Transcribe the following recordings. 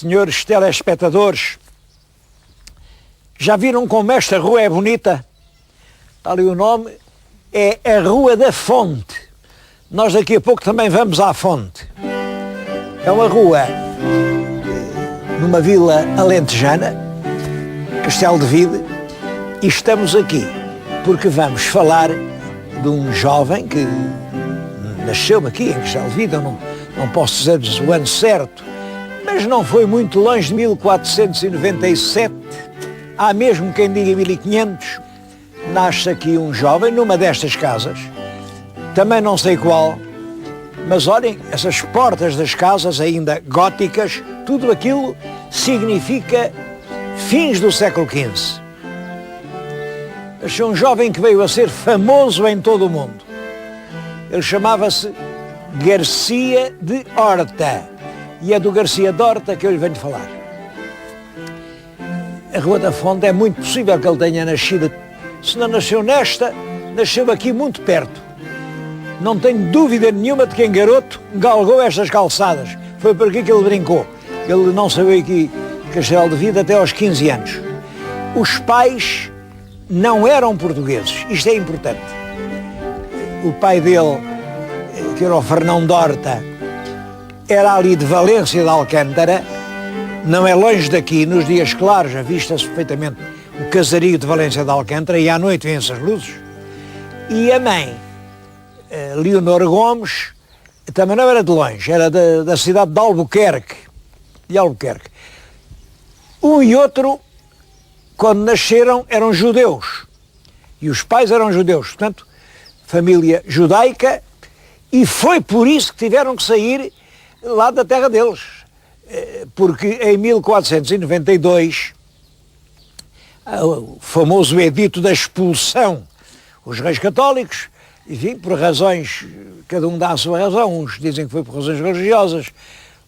senhores telespectadores, já viram como esta rua é bonita? Está ali o nome, é a Rua da Fonte. Nós daqui a pouco também vamos à Fonte. É uma rua numa vila alentejana, Castelo de Vide, e estamos aqui porque vamos falar de um jovem que nasceu aqui em Castelo de Vide. Eu não posso dizer-vos o ano certo, mas não foi muito longe de 1497, há mesmo quem diga 1500, nasce aqui um jovem numa destas casas, também não sei qual, mas olhem, essas portas das casas ainda góticas, tudo aquilo significa fins do século XV. Achei um jovem que veio a ser famoso em todo o mundo. Ele chamava-se Garcia de Horta, e é do Garcia de Horta que eu lhe venho falar. A Rua da Fonte é muito possível que ele tenha nascido, se não nasceu nesta, nasceu aqui muito perto. Não tenho dúvida nenhuma de que em garoto galgou estas calçadas. Foi por aqui que ele brincou. Ele não saiu aqui Castelo de Vide até aos 15 anos. Os pais não eram portugueses, isto é importante. O pai dele, que era o Fernão de Horta, era ali de Valência de Alcântara, não é longe daqui, nos dias claros, avista-se perfeitamente o casario de Valência de Alcântara, e à noite vêm-se as luzes. E a mãe, Leonor Gomes, também não era de longe, era da cidade de Albuquerque. Um e outro, quando nasceram, eram judeus. E os pais eram judeus, portanto, família judaica, e foi por isso que tiveram que sair lá da terra deles. Porque em 1492, o famoso edito da expulsão, os reis católicos, enfim, por razões, cada um dá a sua razão, uns dizem que foi por razões religiosas,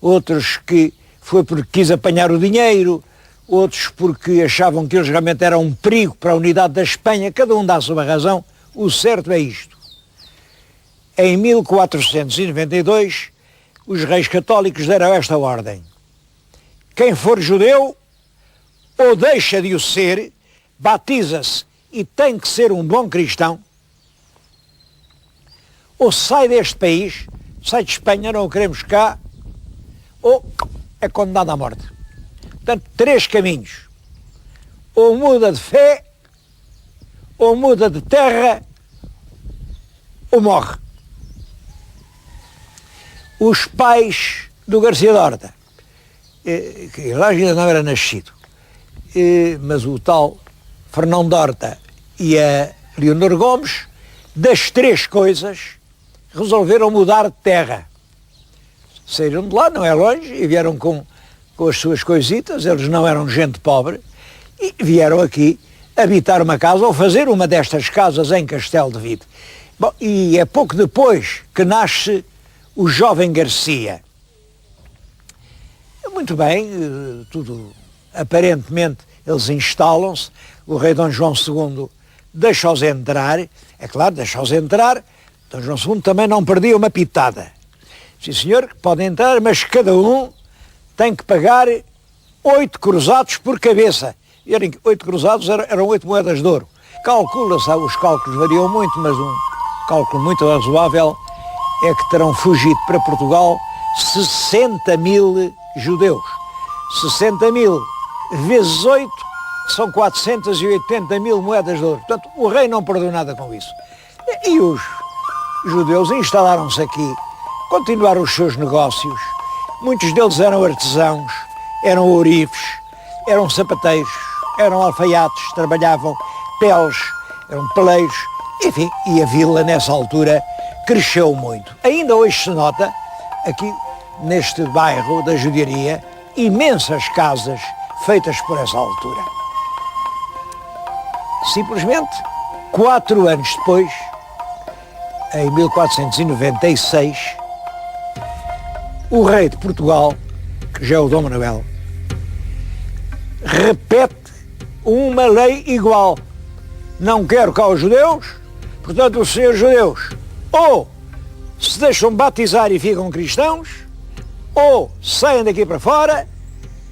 outros que foi porque quis apanhar o dinheiro, outros porque achavam que eles realmente eram um perigo para a unidade da Espanha, cada um dá a sua razão, o certo é isto. Em 1492, os reis católicos deram esta ordem: quem for judeu, ou deixa de o ser, batiza-se e tem que ser um bom cristão, ou sai deste país, sai de Espanha, não o queremos cá, ou é condenado à morte. Portanto, 3 caminhos: ou muda de fé, ou muda de terra, ou morre. Os pais do Garcia de Horta, que lá ainda não era nascido, mas o tal Fernão de Horta e a Leonor Gomes, das 3 coisas, resolveram mudar de terra. Saíram de lá, não é longe, e vieram com as suas coisitas, eles não eram gente pobre, e vieram aqui habitar uma casa, ou fazer uma destas casas em Castelo de Vide. Bom, e é pouco depois que nasce o jovem Garcia. Muito bem, tudo, aparentemente, eles instalam-se, o rei Dom João II deixa-os entrar, é claro, deixa-os entrar, Dom João II também não perdia uma pitada. Sim senhor, podem entrar, mas cada um tem que pagar 8 cruzados por cabeça. E 8 cruzados eram 8 moedas de ouro. Calcula-se, os cálculos variam muito, mas um cálculo muito razoável é que terão fugido para Portugal 60 mil judeus. 60 mil vezes 8 são 480 mil moedas de ouro. Portanto, o rei não perdeu nada com isso. E os judeus instalaram-se aqui, continuaram os seus negócios. Muitos deles eram artesãos, eram ourifes, eram sapateiros, eram alfaiates, trabalhavam peles, eram peleiros, enfim, e a vila nessa altura cresceu muito. Ainda hoje se nota, aqui neste bairro da judiaria, imensas casas feitas por essa altura. Simplesmente, 4 anos depois, em 1496, o rei de Portugal, que já é o Dom Manuel, repete uma lei igual. Não quero cá os judeus, portanto os senhores judeus ou se deixam batizar e ficam cristãos, ou saem daqui para fora,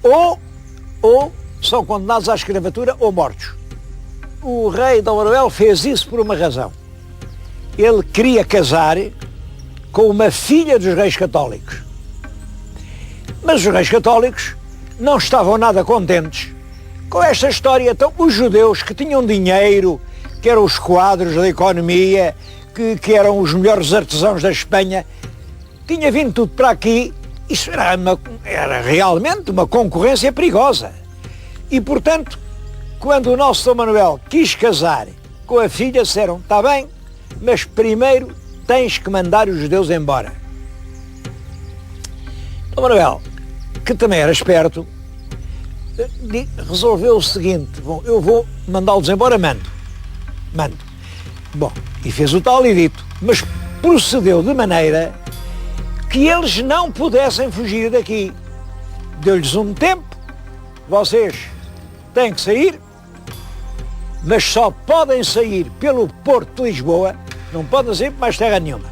ou são condenados à escravatura ou mortos. O rei Dom Manuel fez isso por uma razão. Ele queria casar com uma filha dos reis católicos. Mas os reis católicos não estavam nada contentes com esta história. Então, os judeus que tinham dinheiro, que eram os quadros da economia, que eram os melhores artesãos da Espanha, tinha vindo tudo para aqui. Isso era realmente uma concorrência perigosa. E, portanto, quando o nosso Dom Manuel quis casar com a filha, disseram, está bem, mas primeiro tens que mandar os judeus embora. Dom Manuel, que também era esperto, resolveu o seguinte, bom, eu vou mandá-los embora, mando. Bom, e fez o tal e dito, mas procedeu de maneira que eles não pudessem fugir daqui. Deu-lhes um tempo, vocês têm que sair, mas só podem sair pelo Porto de Lisboa, não podem sair por mais terra nenhuma.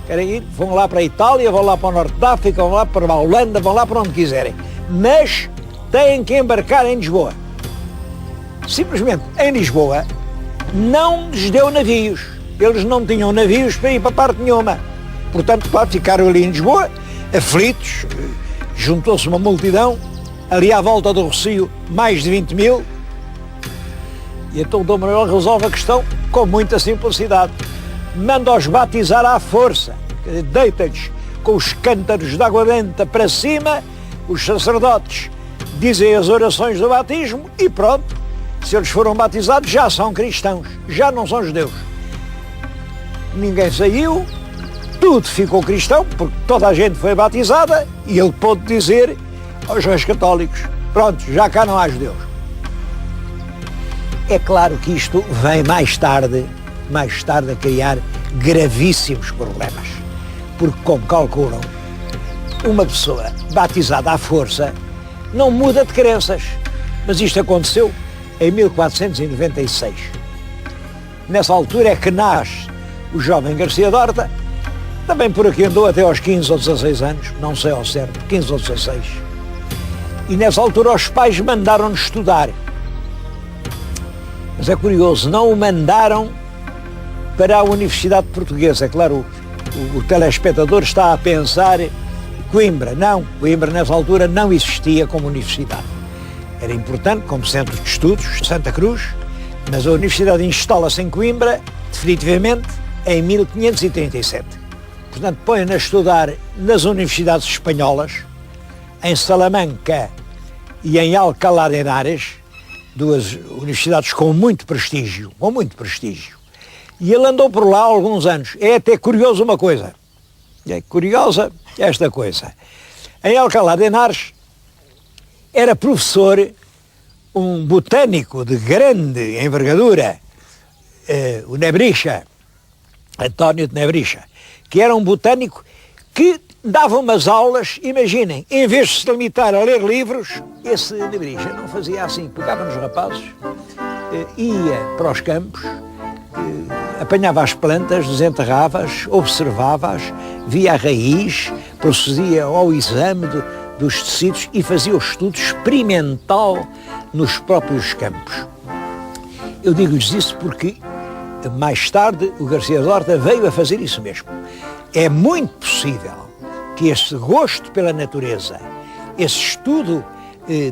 Querem ir, vão lá para a Itália, vão lá para o Norte da África, vão lá para a Holanda, vão lá para onde quiserem. Mas têm que embarcar em Lisboa. Simplesmente, em Lisboa, não lhes deu navios. Eles não tinham navios para ir para parte nenhuma. Portanto, claro, ficaram ali em Lisboa, aflitos, juntou-se uma multidão, ali à volta do Rossio, mais de 20 mil, e então o Dom Manuel resolve a questão com muita simplicidade. Manda-os batizar à força, deita-lhes com os cântaros de água benta para cima, os sacerdotes dizem as orações do batismo e pronto, se eles foram batizados já são cristãos, já não são judeus. Ninguém saiu, tudo ficou cristão, porque toda a gente foi batizada e ele pôde dizer aos reis católicos, pronto, já cá não há judeus. É claro que isto vem mais tarde a criar gravíssimos problemas, porque, como calculam, uma pessoa batizada à força não muda de crenças, mas isto aconteceu em 1496. Nessa altura é que nasce o jovem Garcia Dorta, também por aqui andou até aos 15 ou 16 anos, não sei ao certo, 15 ou 16. E nessa altura os pais mandaram-no estudar. Mas é curioso, não o mandaram para a Universidade Portuguesa. É claro, o telespectador está a pensar Coimbra. Não, Coimbra nessa altura não existia como universidade. Era importante como centro de estudos, Santa Cruz, mas a universidade instala-se em Coimbra, definitivamente, em 1537. Portanto, põe-no a estudar nas universidades espanholas, em Salamanca e em Alcalá de Henares, duas universidades com muito prestígio. E ele andou por lá há alguns anos. É até curioso uma coisa. É curiosa esta coisa. Em Alcalá de Henares era professor um botânico de grande envergadura, o Nebrixa, António de Nebrixa, que era um botânico que dava umas aulas, imaginem, em vez de se limitar a ler livros, esse Nebrixa não fazia assim, pegava nos rapazes, ia para os campos, apanhava as plantas, desenterrava-as, observava-as, via a raiz, procedia ao exame dos tecidos e fazia o estudo experimental nos próprios campos. Eu digo-lhes isso porque mais tarde o Garcia Dorta veio a fazer isso mesmo. É muito possível que esse gosto pela natureza, esse estudo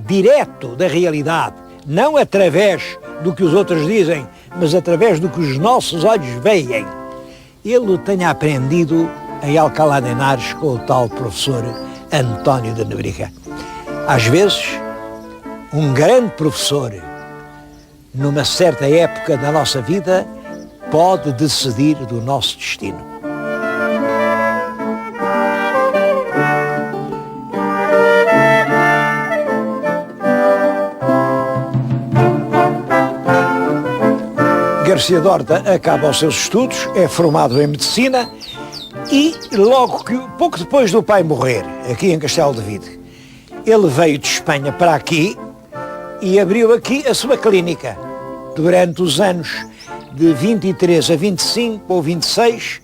direto da realidade, não através do que os outros dizem, mas através do que os nossos olhos veem, ele o tenha aprendido em Alcalá de Henares com o tal professor António de Nebrixa. Às vezes, um grande professor, numa certa época da nossa vida, pode decidir do nosso destino. Garcia Dorta acaba os seus estudos, é formado em medicina e pouco depois do pai morrer, aqui em Castelo de Vide, ele veio de Espanha para aqui e abriu aqui a sua clínica. Durante os anos de 23 a 25 ou 26,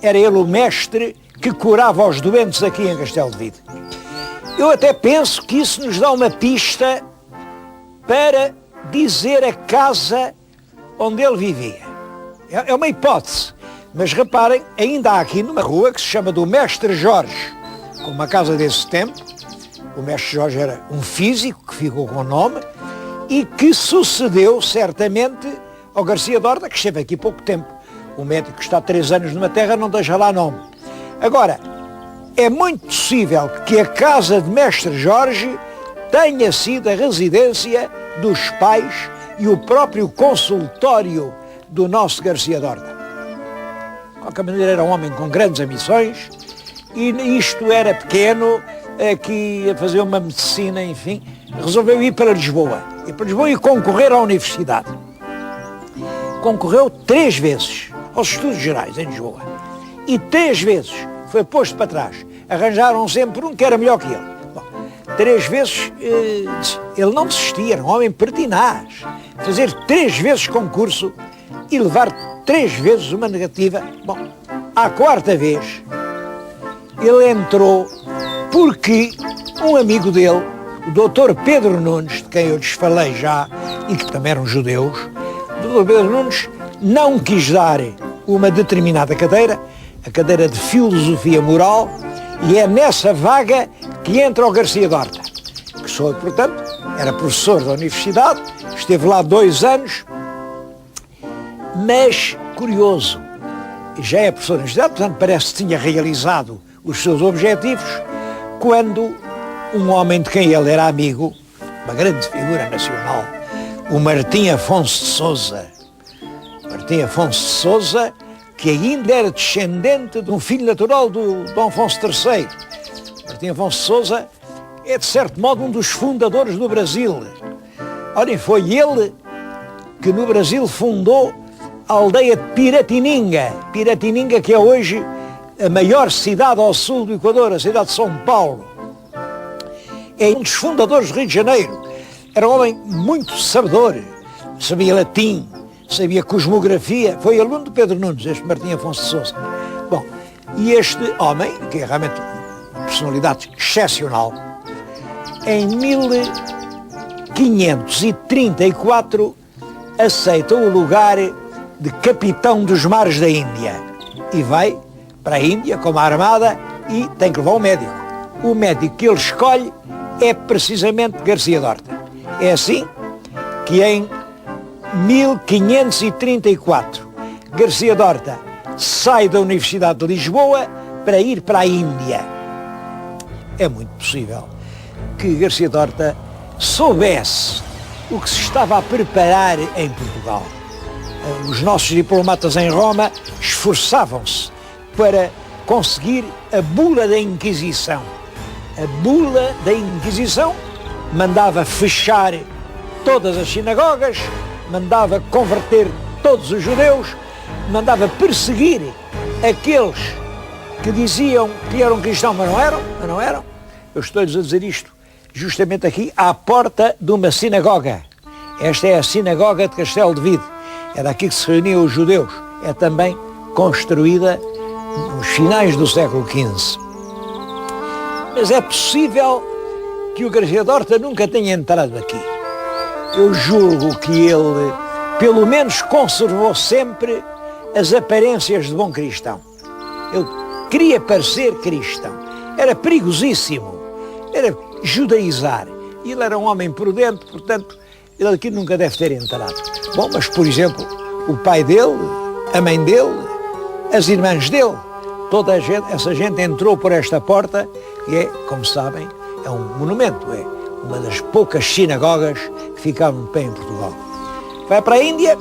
era ele o mestre que curava os doentes aqui em Castelo de Vide. Eu até penso que isso nos dá uma pista para dizer a casa onde ele vivia. É uma hipótese, mas reparem, ainda há aqui numa rua que se chama do Mestre Jorge, com uma casa desse tempo. O Mestre Jorge era um físico que ficou com o nome e que sucedeu certamente ao Garcia Dorta, que esteve aqui pouco tempo. O médico que está 3 anos numa terra não deixa lá nome. Agora, é muito possível que a casa de Mestre Jorge tenha sido a residência dos pais e o próprio consultório do nosso Garcia Dorta. De qualquer maneira, era um homem com grandes ambições e isto era pequeno, aqui a fazer uma medicina, enfim, resolveu ir para Lisboa. Ir para Lisboa e concorrer à universidade. Concorreu 3 vezes aos estudos gerais em Lisboa. E 3 vezes foi posto para trás. Arranjaram sempre um que era melhor que ele. Bom, 3 vezes ele não desistia, era um homem pertinaz. Fazer 3 vezes concurso e levar 3 vezes uma negativa. Bom, à 4ª vez ele entrou porque um amigo dele, o Dr. Pedro Nunes, de quem eu lhes falei já, e que também eram judeus, o Dr. Pedro Nunes não quis dar uma determinada cadeira, a cadeira de Filosofia Moral, e é nessa vaga que entra o Garcia Dorta, que sou, portanto, era professor da universidade, esteve lá 2 anos, mas, curioso, já é professor da universidade, portanto, parece que tinha realizado os seus objetivos, quando um homem de quem ele era amigo, uma grande figura nacional, o Martim Afonso de Sousa, que ainda era descendente de um filho natural do Dom Afonso III. Martim Afonso de Sousa é, de certo modo, um dos fundadores do Brasil. Olhem, foi ele que no Brasil fundou a aldeia de Piratininga, que é hoje a maior cidade ao sul do Equador, a cidade de São Paulo. É um dos fundadores do Rio de Janeiro. Era um homem muito sabedor, sabia latim, sabia cosmografia, foi aluno de Pedro Nunes, este Martim Afonso de Sousa. Bom, e este homem, que é realmente uma personalidade excepcional, em 1534 aceita o lugar de capitão dos mares da Índia e vai para a Índia com uma armada e tem que levar um médico. O médico que ele escolhe é precisamente Garcia Dorta. É assim que em 1534 Garcia Dorta sai da Universidade de Lisboa para ir para a Índia. É muito possível que Garcia Dorta soubesse o que se estava a preparar em Portugal. Os nossos diplomatas em Roma esforçavam-se para conseguir a bula da Inquisição. A bula da Inquisição mandava fechar todas as sinagogas, mandava converter todos os judeus, mandava perseguir aqueles que diziam que eram cristãos, mas não eram. Eu estou-lhes a dizer isto justamente aqui à porta de uma sinagoga. Esta é a sinagoga de Castelo de Vide. Era aqui que se reuniam os judeus. É também construída nos finais do século XV. Mas é possível que o Garcia Dorta nunca tenha entrado aqui. Eu julgo que ele, pelo menos, conservou sempre as aparências de bom cristão. Ele queria parecer cristão. Era perigosíssimo. Era judaizar. Ele era um homem prudente, portanto, ele aqui nunca deve ter entrado. Bom, mas, por exemplo, o pai dele, a mãe dele, as irmãs dele, toda a gente, essa gente entrou por esta porta, que é, como sabem, é um monumento, é uma das poucas sinagogas que ficavam de pé em Portugal. Vai para a Índia,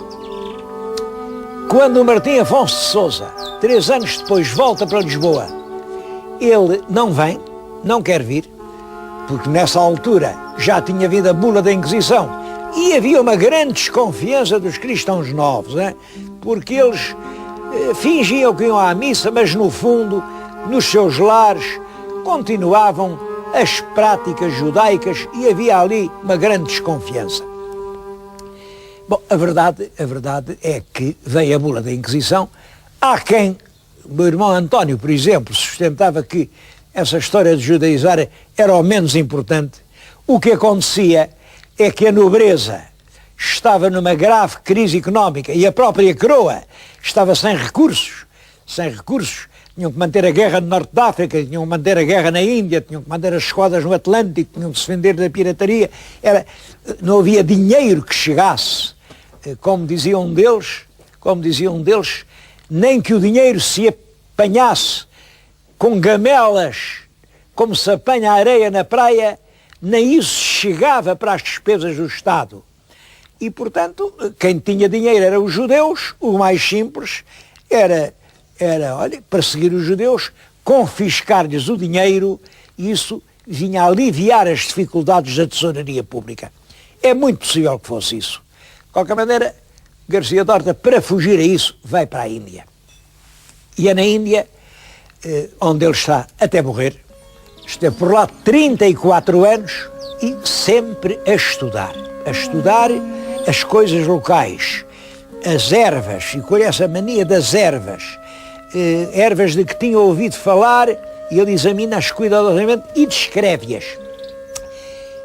quando o Martim Afonso de Sousa, 3 anos depois, volta para Lisboa, ele não vem, não quer vir, porque nessa altura já tinha havido a bula da Inquisição e havia uma grande desconfiança dos cristãos novos, porque eles fingiam que iam à missa, mas no fundo, nos seus lares, continuavam as práticas judaicas e havia ali uma grande desconfiança. Bom, a verdade é que veio a bula da Inquisição. Há quem, o meu irmão António, por exemplo, sustentava que essa história de judaizar era o menos importante. O que acontecia é que a nobreza estava numa grave crise económica e a própria coroa estava sem recursos, tinham que manter a guerra no Norte de África, tinham que manter a guerra na Índia, tinham que manter as esquadras no Atlântico, tinham que se defender da pirataria, não havia dinheiro que chegasse, como dizia um deles, nem que o dinheiro se apanhasse com gamelas, como se apanha a areia na praia, nem isso chegava para as despesas do Estado. E, portanto, quem tinha dinheiro eram os judeus, o mais simples era perseguir os judeus, confiscar-lhes o dinheiro, e isso vinha a aliviar as dificuldades da tesouraria pública. É muito possível que fosse isso. De qualquer maneira, Garcia Dorta, para fugir a isso, vai para a Índia. E é na Índia onde ele está até morrer. Esteve por lá 34 anos e sempre a estudar as coisas locais, as ervas, e conhece a mania das ervas, ervas de que tinha ouvido falar, e ele examina-as cuidadosamente e descreve-as.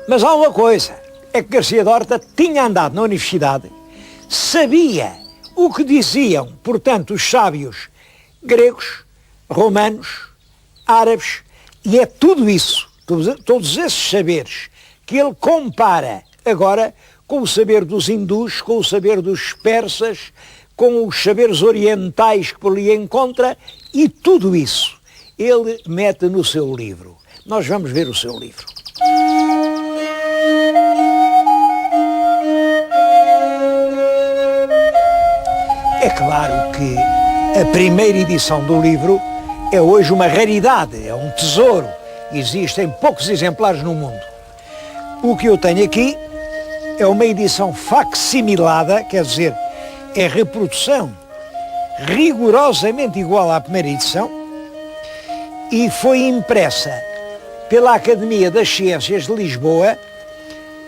Mas há uma coisa, é que Garcia Dorta tinha andado na universidade, sabia o que diziam, portanto, os sábios gregos, romanos, árabes, e é tudo isso, todos esses saberes, que ele compara agora com o saber dos hindus, com o saber dos persas, com os saberes orientais que por ali encontra, e tudo isso ele mete no seu livro. Nós vamos ver o seu livro. É claro que a primeira edição do livro é hoje uma raridade, é um tesouro. Existem poucos exemplares no mundo. O que eu tenho aqui é uma edição facsimilada, quer dizer, é reprodução rigorosamente igual à primeira edição, e foi impressa pela Academia das Ciências de Lisboa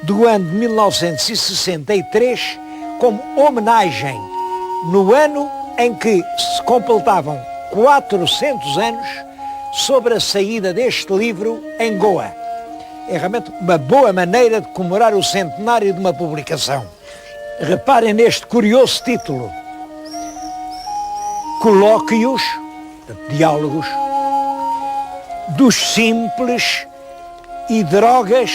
do ano de 1963, como homenagem no ano em que se completavam 400 anos sobre a saída deste livro em Goa. É realmente uma boa maneira de comemorar o centenário de uma publicação. Reparem neste curioso título: Colóquios, diálogos, dos simples e drogas.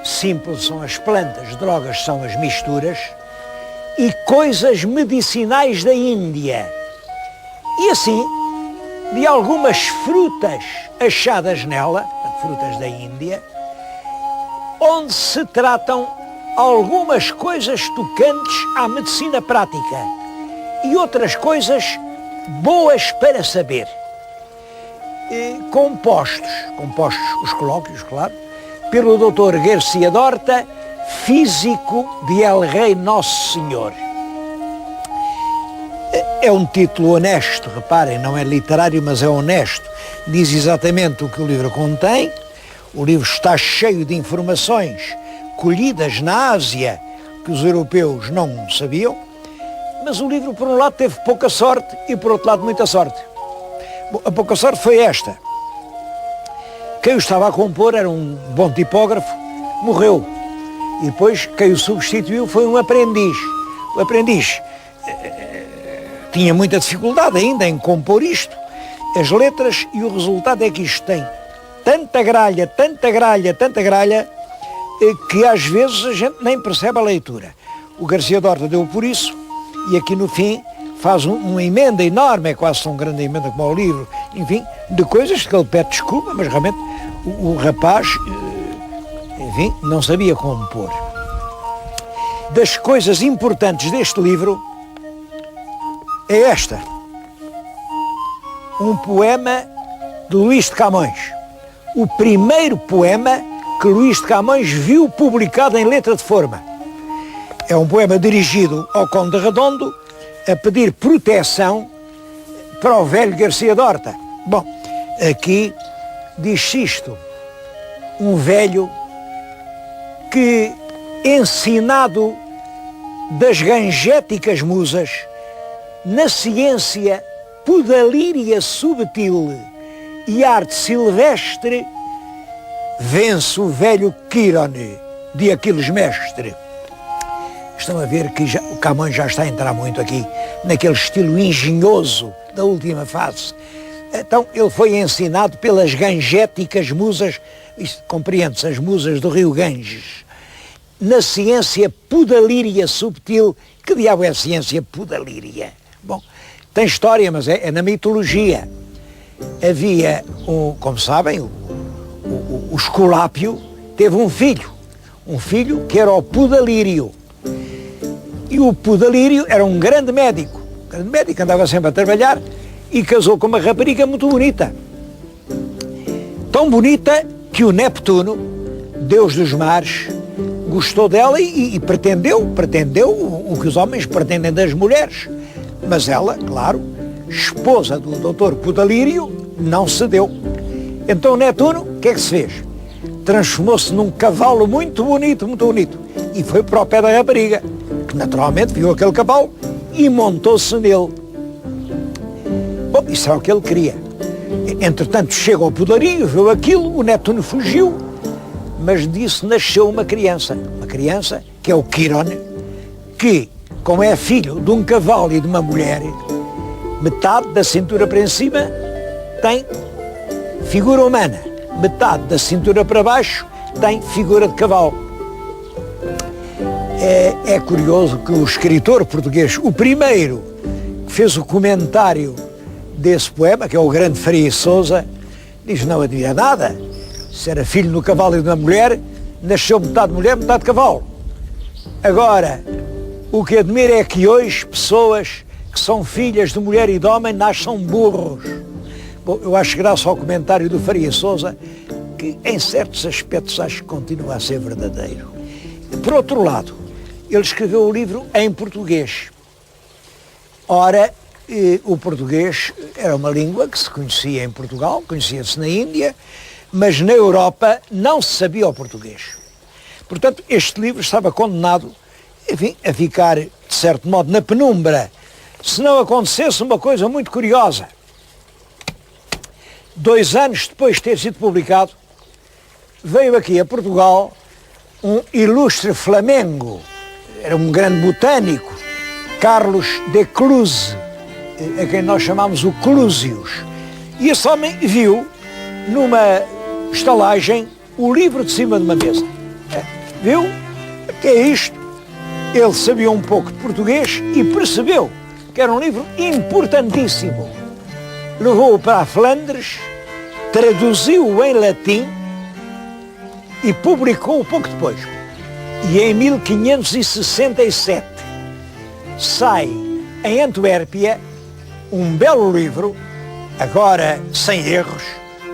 Simples são as plantas, drogas são as misturas, e coisas medicinais da Índia. E assim, de algumas frutas achadas nela, frutas da Índia, onde se tratam algumas coisas tocantes à medicina prática e outras coisas boas para saber. Compostos os colóquios, claro, pelo Dr. Garcia Dorta, físico de El Rei Nosso Senhor. É um título honesto, reparem, não é literário, mas é honesto. Diz exatamente o que o livro contém. O livro está cheio de informações colhidas na Ásia que os europeus não sabiam, mas o livro, por um lado, teve pouca sorte e, por outro lado, muita sorte. Bom, a pouca sorte foi esta. Quem o estava a compor era um bom tipógrafo, morreu. E depois quem o substituiu foi um aprendiz. O aprendiz tinha muita dificuldade ainda em compor isto, as letras, e o resultado é que isto tem tanta gralha, que às vezes a gente nem percebe a leitura. O Garcia Dorta deu por isso, e aqui no fim faz uma emenda enorme, é quase tão grande a emenda como o livro, enfim, de coisas que ele pede desculpa, mas realmente o rapaz, enfim, não sabia compor. Das coisas importantes deste livro é esta: um poema de Luís de Camões, o primeiro poema que Luís de Camões viu publicado em letra de forma. É um poema dirigido ao Conde Redondo a pedir proteção para o velho Garcia Dorta. Bom, aqui diz isto: um velho que, ensinado das gangéticas musas, na ciência podalíria subtil e arte silvestre vence o velho Quirone de Aquiles mestre. Estão a ver que o Camões já está a entrar muito aqui naquele estilo engenhoso da última fase. Então ele foi ensinado pelas gangéticas musas, compreende-se, as musas do rio Ganges, na ciência podalíria subtil. Que diabo é a ciência podalíria? Bom, tem história, mas é na mitologia. Havia, como sabem, o Esculápio teve um filho que era o Podalírio. E o Podalírio era um grande médico, andava sempre a trabalhar e casou com uma rapariga muito bonita. Tão bonita que o Neptuno, deus dos mares, gostou dela e pretendeu o que os homens pretendem das mulheres. Mas ela, claro, esposa do doutor Podalírio, não cedeu. Então Neptuno, o que é que se fez? Transformou-se num cavalo muito bonito, e foi para o pé da rapariga, que naturalmente viu aquele cavalo e montou-se nele. Bom, isso é o que ele queria. Entretanto, chega ao Podalírio, viu aquilo, o Neptuno fugiu, mas disso nasceu uma criança que é o Quirone, que, como é filho de um cavalo e de uma mulher, metade da cintura para cima tem figura humana, metade da cintura para baixo tem figura de cavalo. É curioso que o escritor português, o primeiro que fez o comentário desse poema, que é o grande Faria Sousa, diz: não admira nada, se era filho do cavalo e de uma mulher, nasceu metade mulher, metade cavalo. Agora, o que admira é que hoje pessoas que são filhas de mulher e de homem nasçam burros. Bom, eu acho graças ao comentário do Faria Sousa, que em certos aspectos acho que continua a ser verdadeiro. Por outro lado, ele escreveu o livro em português. Ora, o português era uma língua que se conhecia em Portugal, conhecia-se na Índia, mas na Europa não se sabia o português. Portanto, este livro estava condenado, enfim, a ficar, de certo modo, na penumbra, se não acontecesse uma coisa muito curiosa. 2 anos depois de ter sido publicado, veio aqui a Portugal um ilustre flamengo, era um grande botânico, Carlos de Cluse, a quem nós chamamos o Clusius. E esse homem viu, numa estalagem, o livro de cima de uma mesa. Viu? O que é isto? Ele sabia um pouco de português e percebeu que era um livro importantíssimo. Levou-o para a Flandres, traduziu-o em latim e publicou-o pouco depois. E em 1567 sai em Antuérpia um belo livro, agora sem erros,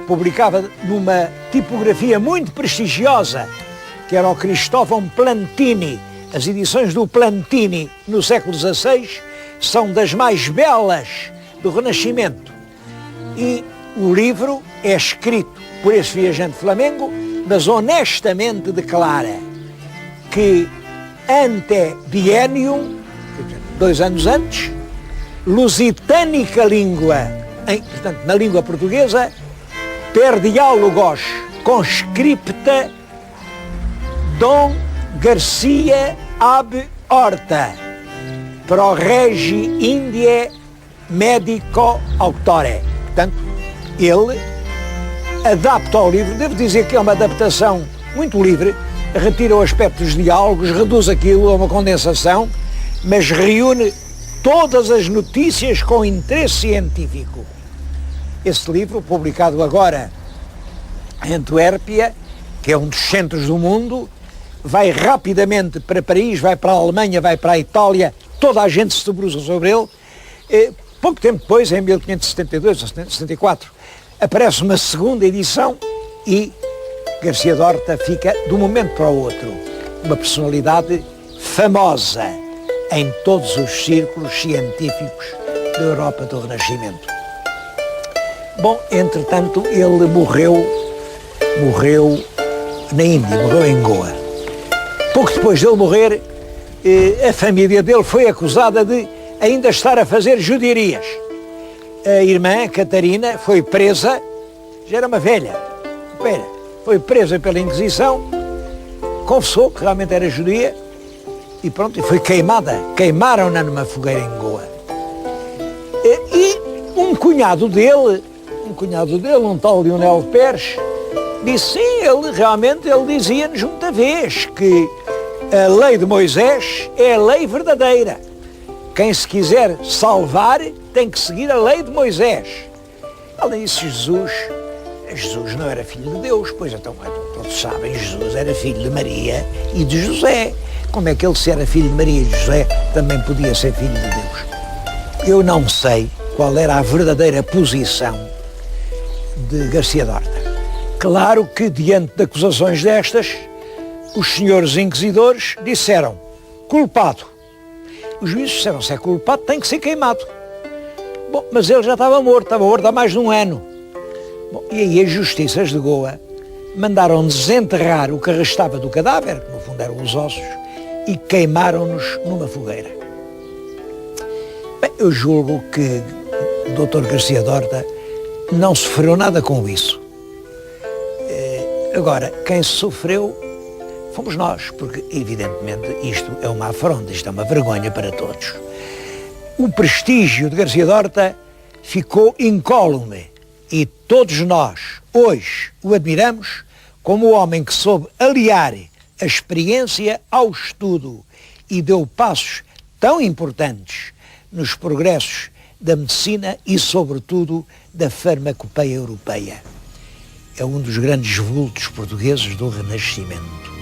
publicado numa tipografia muito prestigiosa, que era o Cristóvão Plantini. As edições do Plantini no século XVI são das mais belas do Renascimento. E o livro é escrito por esse viajante flamengo, mas honestamente declara que ante biennium, 2 anos antes, lusitanica língua, portanto, na língua portuguesa, per diálogos conscripta Dom Garcia ab Horta, pro regi Indie medico auctore. Portanto, ele adapta ao livro, devo dizer que é uma adaptação muito livre, retira o aspecto dos diálogos, reduz aquilo a uma condensação, mas reúne todas as notícias com interesse científico. Esse livro, publicado agora em Antuérpia, que é um dos centros do mundo, vai rapidamente para Paris, vai para a Alemanha, vai para a Itália, toda a gente se debruça sobre ele. Pouco tempo depois, em 1572 ou 74, aparece uma segunda edição e Garcia de Horta fica, de um momento para o outro, uma personalidade famosa em todos os círculos científicos da Europa do Renascimento. Bom, entretanto, ele morreu na Índia, morreu em Goa. Pouco depois dele morrer, a família dele foi acusada de ainda estar a fazer judiarias. A irmã, Catarina, foi presa já era uma velha. Foi presa pela Inquisição, confessou que realmente era judia e pronto, e foi queimada. Queimaram-na numa fogueira em Goa. E um cunhado dele, um tal Leonel Pérez, disse sim, ele dizia-nos muita vez que a lei de Moisés é a lei verdadeira. Quem se quiser salvar tem que seguir a lei de Moisés. Além disso, Jesus não era filho de Deus, pois então todos sabem, Jesus era filho de Maria e de José. Como é que ele, se era filho de Maria e de José, também podia ser filho de Deus? Eu não sei qual era a verdadeira posição de Garcia Dorta. Claro que, diante de acusações destas, os senhores inquisidores disseram, culpado. Os juízes disseram, se é culpado tem que ser queimado. Bom, mas ele já estava morto há mais de um ano. Bom, e aí as justiças de Goa mandaram desenterrar o que restava do cadáver, que no fundo eram os ossos, e queimaram-nos numa fogueira. Bem, eu julgo que o Dr. Garcia Dorta não sofreu nada com isso. Agora, quem sofreu fomos nós, porque evidentemente isto é uma afronta, isto é uma vergonha para todos. O prestígio de Garcia Dorta ficou incólume e todos nós, hoje, o admiramos como o homem que soube aliar a experiência ao estudo e deu passos tão importantes nos progressos da medicina e, sobretudo, da farmacopeia europeia. É um dos grandes vultos portugueses do Renascimento.